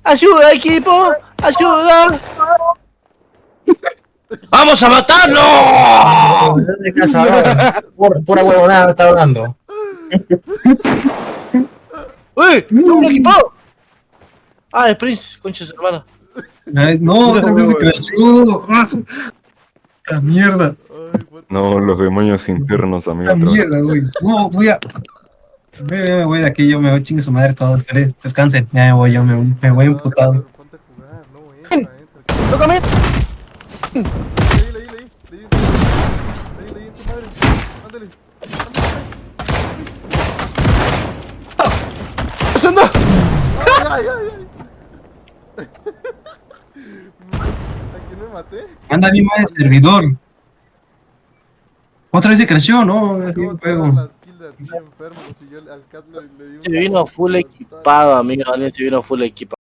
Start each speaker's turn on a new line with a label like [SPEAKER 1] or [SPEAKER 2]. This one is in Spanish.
[SPEAKER 1] ¡Ayuda, equipo! ¡Ayuda! ¡Vamos a matarlo!
[SPEAKER 2] ¿De casa ahora? Pura huevonada está hablando.
[SPEAKER 1] ¡Uy! ¡Tengo un equipado! Ah, es Prince, concha de su hermana.
[SPEAKER 3] Ay, no, otra vez se crashó. ¡Ah, mierda!
[SPEAKER 4] No, los demonios internos, amigo.
[SPEAKER 3] ¡Ah, mierda, güey! No, me voy de aquí, yo me voy, chingue su madre todos. Descansen, ya me voy, me voy emputado.
[SPEAKER 5] Ponte a jugar, no, entra.
[SPEAKER 1] ¡Tócame!
[SPEAKER 5] Leí en tu madre. Ándale.
[SPEAKER 1] ¡Pasando!
[SPEAKER 5] Ay. ¿A quién me maté?
[SPEAKER 3] Anda mi madre servidor. Otra vez se crashó, ¿no? Así
[SPEAKER 5] No,
[SPEAKER 3] un
[SPEAKER 5] todas
[SPEAKER 3] juego.
[SPEAKER 5] las kills de así enfermo. Si yo al cat le di un...
[SPEAKER 1] Se vino full equipado, amigo. Alguien se vino full equipado.